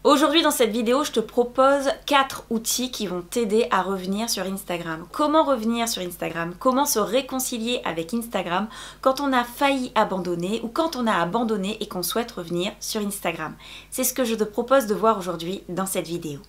Aujourd'hui dans cette vidéo, je te propose 4 outils qui vont t'aider à revenir sur Instagram. Comment revenir sur Instagram? Comment se réconcilier avec Instagram quand on a failli abandonner ou quand on a abandonné et qu'on souhaite revenir sur Instagram? C'est ce que je te propose de voir aujourd'hui dans cette vidéo.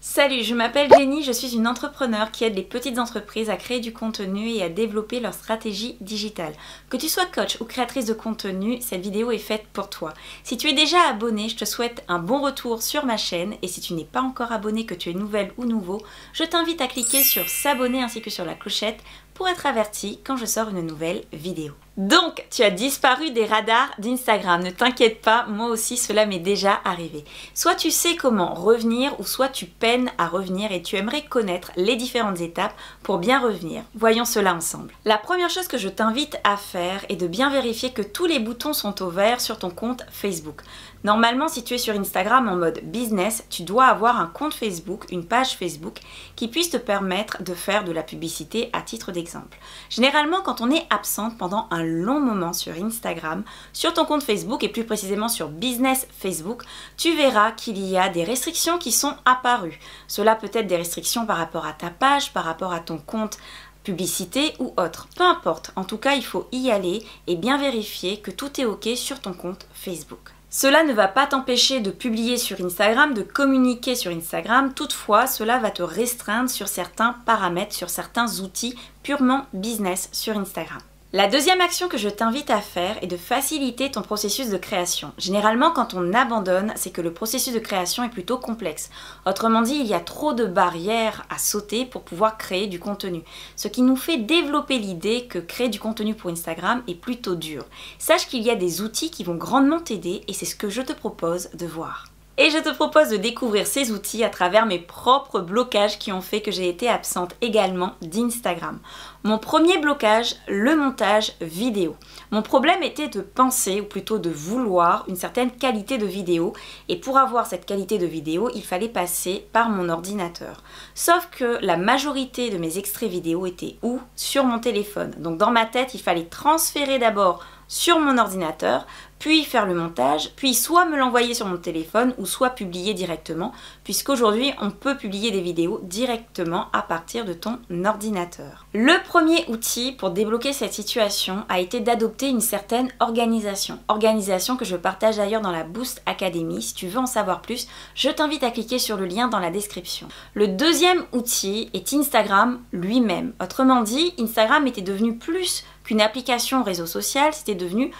Salut, je m'appelle Jenny, je suis une entrepreneure qui aide les petites entreprises à créer du contenu et à développer leur stratégie digitale. Que tu sois coach ou créatrice de contenu, cette vidéo est faite pour toi. Si tu es déjà abonné, je te souhaite un bon retour sur ma chaîne et si tu n'es pas encore abonné, que tu es nouvelle ou nouveau, je t'invite à cliquer sur s'abonner ainsi que sur la clochette pour être averti quand je sors une nouvelle vidéo. Donc, tu as disparu des radars d'Instagram. Ne t'inquiète pas, moi aussi cela m'est déjà arrivé. Soit tu sais comment revenir ou soit tu peines à revenir et tu aimerais connaître les différentes étapes pour bien revenir. Voyons cela ensemble. La première chose que je t'invite à faire est de bien vérifier que tous les boutons sont au vert sur ton compte Facebook. Normalement, si tu es sur Instagram en mode business, tu dois avoir un compte Facebook, une page Facebook qui puisse te permettre de faire de la publicité à titre d'exemple. Généralement, quand on est absente pendant un long moment sur Instagram, sur ton compte Facebook et plus précisément sur Business Facebook, tu verras qu'il y a des restrictions qui sont apparues. Cela peut être des restrictions par rapport à ta page, par rapport à ton compte publicité ou autre. Peu importe, en tout cas, il faut y aller et bien vérifier que tout est OK sur ton compte Facebook. Cela ne va pas t'empêcher de publier sur Instagram, de communiquer sur Instagram, toutefois cela va te restreindre sur certains paramètres, sur certains outils purement business sur Instagram. La deuxième action que je t'invite à faire est de faciliter ton processus de création. Généralement, quand on abandonne, c'est que le processus de création est plutôt complexe. Autrement dit, il y a trop de barrières à sauter pour pouvoir créer du contenu. Ce qui nous fait développer l'idée que créer du contenu pour Instagram est plutôt dur. Sache qu'il y a des outils qui vont grandement t'aider et c'est ce que je te propose de voir. Et je te propose de découvrir ces outils à travers mes propres blocages qui ont fait que j'ai été absente également d'Instagram. Mon premier blocage, le montage vidéo. Mon problème était de penser, ou plutôt de vouloir, une certaine qualité de vidéo. Et pour avoir cette qualité de vidéo, il fallait passer par mon ordinateur. Sauf que la majorité de mes extraits vidéo étaient où? Sur mon téléphone. Donc dans ma tête, il fallait transférer d'abord sur mon ordinateur, puis faire le montage, puis soit me l'envoyer sur mon téléphone ou soit publier directement, puisqu'aujourd'hui on peut publier des vidéos directement à partir de ton ordinateur. Le premier outil pour débloquer cette situation a été d'adopter une certaine organisation. Organisation que je partage d'ailleurs dans la Boost Academy. Si tu veux en savoir plus, je t'invite à cliquer sur le lien dans la description. Le deuxième outil est Instagram lui-même. Autrement dit, Instagram était devenu plus qu'une application réseau social, c'est devenu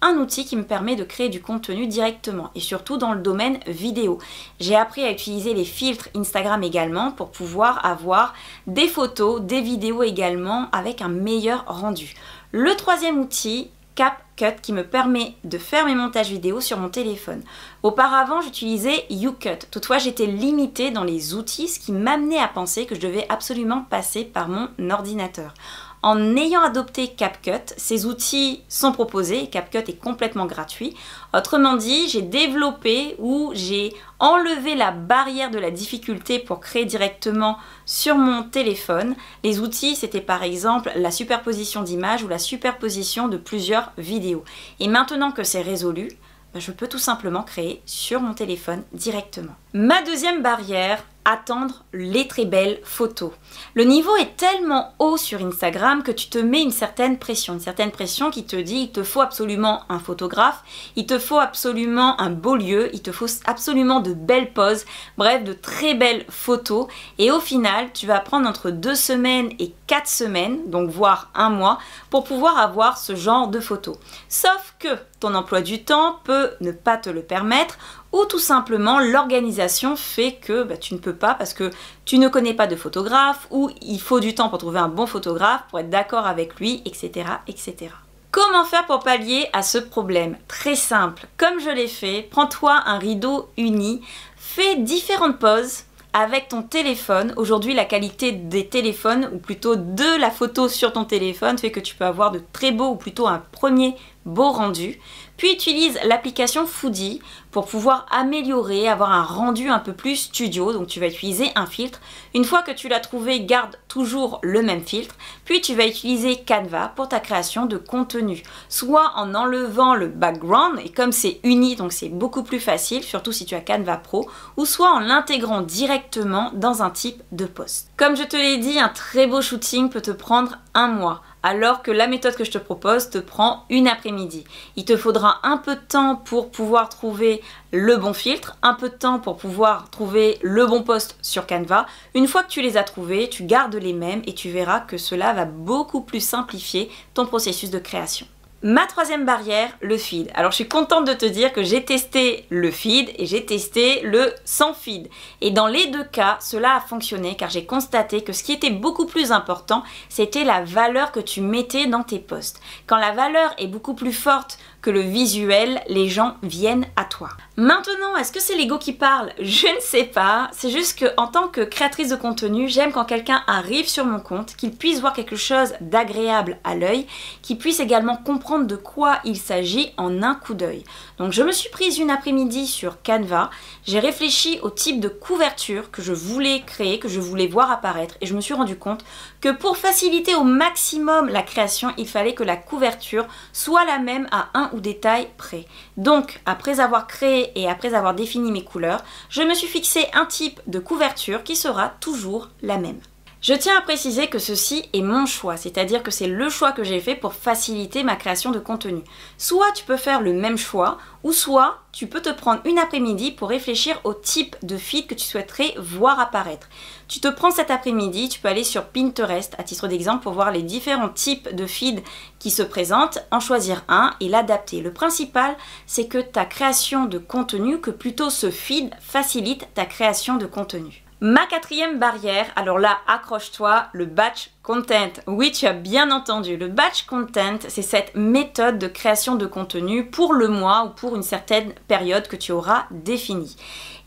un outil qui me permet de créer du contenu directement et surtout dans le domaine vidéo. J'ai appris à utiliser les filtres Instagram également pour pouvoir avoir des photos, des vidéos également avec un meilleur rendu. Le troisième outil, CapCut, qui me permet de faire mes montages vidéo sur mon téléphone. Auparavant, j'utilisais YouCut. Toutefois, j'étais limitée dans les outils, ce qui m'amenait à penser que je devais absolument passer par mon ordinateur. En ayant adopté CapCut, ces outils sont proposés, CapCut est complètement gratuit. Autrement dit, j'ai développé ou j'ai enlevé la barrière de la difficulté pour créer directement sur mon téléphone. Les outils, c'était par exemple la superposition d'images ou la superposition de plusieurs vidéos. Et maintenant que c'est résolu, je peux tout simplement créer sur mon téléphone directement. Ma deuxième barrière, attendre les très belles photos. Le niveau est tellement haut sur Instagram que tu te mets une certaine pression qui te dit il te faut absolument un photographe, il te faut absolument un beau lieu, il te faut absolument de belles poses, bref de très belles photos et au final tu vas prendre entre 2 semaines et 4 semaines, donc voire un mois, pour pouvoir avoir ce genre de photos. Sauf que ton emploi du temps peut ne pas te le permettre ou tout simplement l'organisation fait que tu ne peux pas parce que tu ne connais pas de photographe ou il faut du temps pour trouver un bon photographe, pour être d'accord avec lui, etc., etc. Comment faire pour pallier à ce problème? Très simple, comme je l'ai fait, prends-toi un rideau uni, fais différentes poses avec ton téléphone. Aujourd'hui, la qualité des téléphones, ou plutôt de la photo sur ton téléphone, fait que tu peux avoir de très beaux, ou plutôt un premier beau rendu. Puis utilise l'application Foodie pour pouvoir améliorer, avoir un rendu un peu plus studio. Donc tu vas utiliser un filtre. Une fois que tu l'as trouvé, garde toujours le même filtre. Puis tu vas utiliser Canva pour ta création de contenu. Soit en enlevant le background, et comme c'est uni, donc c'est beaucoup plus facile, surtout si tu as Canva Pro, ou soit en l'intégrant directement dans un type de post. Comme je te l'ai dit, un très beau shooting peut te prendre un mois. Alors que la méthode que je te propose te prend une après-midi. Il te faudra un peu de temps pour pouvoir trouver le bon filtre, un peu de temps pour pouvoir trouver le bon post sur Canva. Une fois que tu les as trouvés, tu gardes les mêmes et tu verras que cela va beaucoup plus simplifier ton processus de création. Ma troisième barrière, le feed. Alors je suis contente de te dire que j'ai testé le feed et j'ai testé le sans feed. Et dans les deux cas, cela a fonctionné car j'ai constaté que ce qui était beaucoup plus important, c'était la valeur que tu mettais dans tes posts. Quand la valeur est beaucoup plus forte que le visuel, les gens viennent à toi. Maintenant, est-ce que c'est l'ego qui parle? Je ne sais pas. C'est juste que en tant que créatrice de contenu, j'aime quand quelqu'un arrive sur mon compte, qu'il puisse voir quelque chose d'agréable à l'œil, qu'il puisse également comprendre de quoi il s'agit en un coup d'œil. Donc je me suis prise une après-midi sur Canva, j'ai réfléchi au type de couverture que je voulais créer, que je voulais voir apparaître et je me suis rendu compte que pour faciliter au maximum la création, il fallait que la couverture soit la même à un ou des tailles près. Donc après avoir créé et après avoir défini mes couleurs, je me suis fixé un type de couverture qui sera toujours la même. Je tiens à préciser que ceci est mon choix, c'est-à-dire que c'est le choix que j'ai fait pour faciliter ma création de contenu. Soit tu peux faire le même choix, ou soit tu peux te prendre une après-midi pour réfléchir au type de feed que tu souhaiterais voir apparaître. Tu te prends cet après-midi, tu peux aller sur Pinterest à titre d'exemple pour voir les différents types de feed qui se présentent, en choisir un et l'adapter. Le principal, c'est que ta création de contenu, que plutôt ce feed facilite ta création de contenu. Ma quatrième barrière, alors là, accroche-toi, le batch content. Oui, tu as bien entendu, le batch content, c'est cette méthode de création de contenu pour le mois ou pour une certaine période que tu auras définie.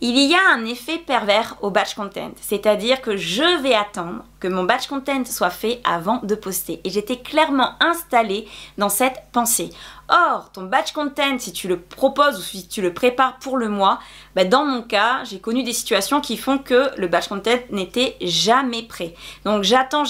Il y a un effet pervers au batch content, c'est-à-dire que je vais attendre que mon batch content soit fait avant de poster. Et j'étais clairement installée dans cette pensée. Or, ton batch content, si tu le proposes ou si tu le prépares pour le mois, dans mon cas, j'ai connu des situations qui font que le batch content n'était jamais prêt. Donc j'attends,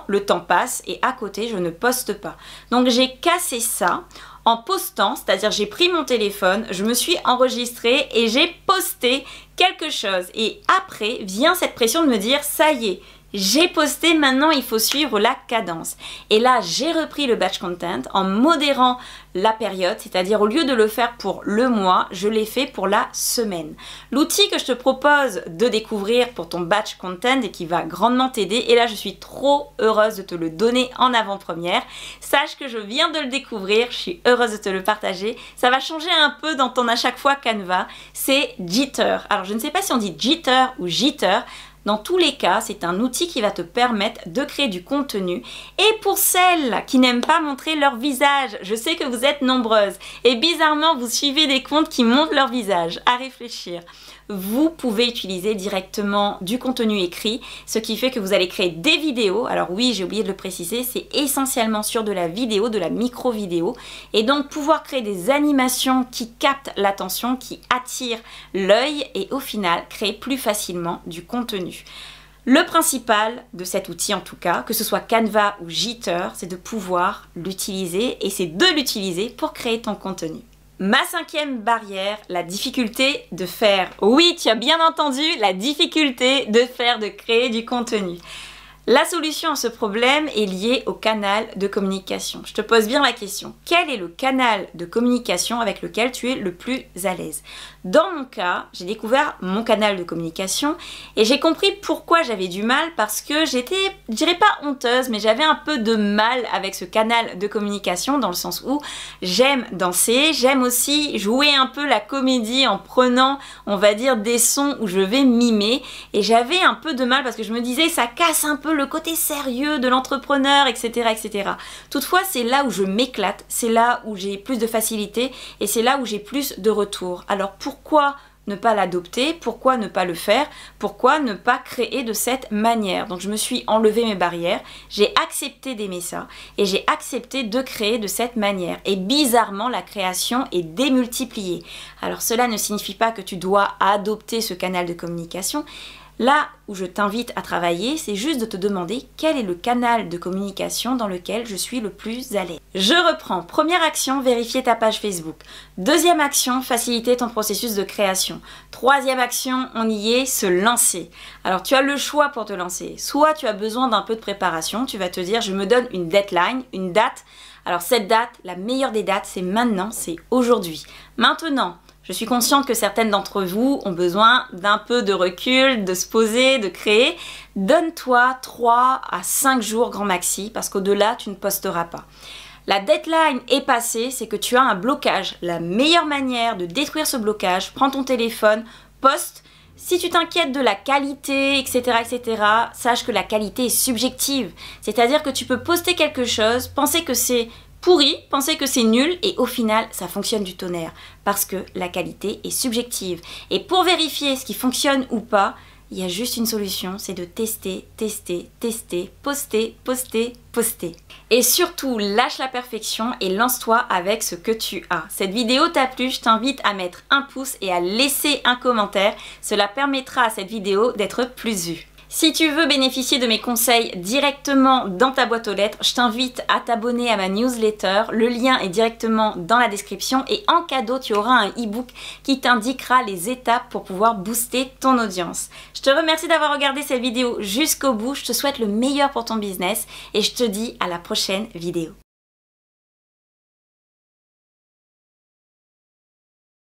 le temps passe et à côté, je ne poste pas. Donc j'ai cassé ça en postant, c'est-à-dire j'ai pris mon téléphone, je me suis enregistrée et j'ai posté quelque chose. Et après vient cette pression de me dire, ça y est, j'ai posté, maintenant il faut suivre la cadence. Et là, j'ai repris le batch content en modérant la période, c'est-à-dire au lieu de le faire pour le mois, je l'ai fait pour la semaine. L'outil que je te propose de découvrir pour ton batch content et qui va grandement t'aider, et là je suis trop heureuse de te le donner en avant-première. Sache que je viens de le découvrir, je suis heureuse de te le partager. Ça va changer un peu dans ton à chaque fois Canva, c'est Jitter. Alors je ne sais pas si on dit Jitter ou Jitter. Dans tous les cas, c'est un outil qui va te permettre de créer du contenu. Et pour celles qui n'aiment pas montrer leur visage, je sais que vous êtes nombreuses et bizarrement vous suivez des comptes qui montrent leur visage. À réfléchir. Vous pouvez utiliser directement du contenu écrit, ce qui fait que vous allez créer des vidéos. Alors oui, j'ai oublié de le préciser, c'est essentiellement sur de la vidéo, de la micro-vidéo. Et donc pouvoir créer des animations qui captent l'attention, qui attirent l'œil et au final créer plus facilement du contenu. Le principal de cet outil en tout cas, que ce soit Canva ou Jitter, c'est de pouvoir l'utiliser et c'est de l'utiliser pour créer ton contenu. Ma cinquième barrière, la difficulté de faire. Oui, tu as bien entendu, la difficulté de créer du contenu. La solution à ce problème est liée au canal de communication. Je te pose bien la question. Quel est le canal de communication avec lequel tu es le plus à l'aise? Dans mon cas, j'ai découvert mon canal de communication et j'ai compris pourquoi j'avais du mal parce que j'étais, je dirais pas honteuse, mais j'avais un peu de mal avec ce canal de communication dans le sens où j'aime danser, j'aime aussi jouer un peu la comédie en prenant, on va dire, des sons où je vais mimer et j'avais un peu de mal parce que je me disais ça casse un peu le côté sérieux de l'entrepreneur, etc., etc. Toutefois, c'est là où je m'éclate, c'est là où j'ai plus de facilité et c'est là où j'ai plus de retours. Alors pourquoi ne pas l'adopter? Pourquoi ne pas le faire? Pourquoi ne pas créer de cette manière? Donc je me suis enlevé mes barrières, j'ai accepté d'aimer ça et j'ai accepté de créer de cette manière. Et bizarrement, la création est démultipliée. Alors cela ne signifie pas que tu dois adopter ce canal de communication. Là où je t'invite à travailler, c'est juste de te demander quel est le canal de communication dans lequel je suis le plus à l'aise. Je reprends. Première action, vérifier ta page Facebook. Deuxième action, faciliter ton processus de création. Troisième action, on y est, se lancer. Alors tu as le choix pour te lancer. Soit tu as besoin d'un peu de préparation, tu vas te dire je me donne une deadline, une date. Alors cette date, la meilleure des dates, c'est maintenant, c'est aujourd'hui. Maintenant, je suis consciente que certaines d'entre vous ont besoin d'un peu de recul, de se poser, de créer. Donne-toi 3 à 5 jours grand maxi parce qu'au-delà, tu ne posteras pas. La deadline est passée, c'est que tu as un blocage. La meilleure manière de détruire ce blocage, prends ton téléphone, poste. Si tu t'inquiètes de la qualité, etc., sache que la qualité est subjective. C'est-à-dire que tu peux poster quelque chose, penser que c'est pourri, penser que c'est nul et au final ça fonctionne du tonnerre parce que la qualité est subjective. Et pour vérifier ce qui fonctionne ou pas, il y a juste une solution, c'est de tester, poster. Et surtout, lâche la perfection et lance-toi avec ce que tu as. Cette vidéo t'a plu, je t'invite à mettre un pouce et à laisser un commentaire. Cela permettra à cette vidéo d'être plus vue. Si tu veux bénéficier de mes conseils directement dans ta boîte aux lettres, je t'invite à t'abonner à ma newsletter. Le lien est directement dans la description et en cadeau, tu auras un e-book qui t'indiquera les étapes pour pouvoir booster ton audience. Je te remercie d'avoir regardé cette vidéo jusqu'au bout. Je te souhaite le meilleur pour ton business et je te dis à la prochaine vidéo.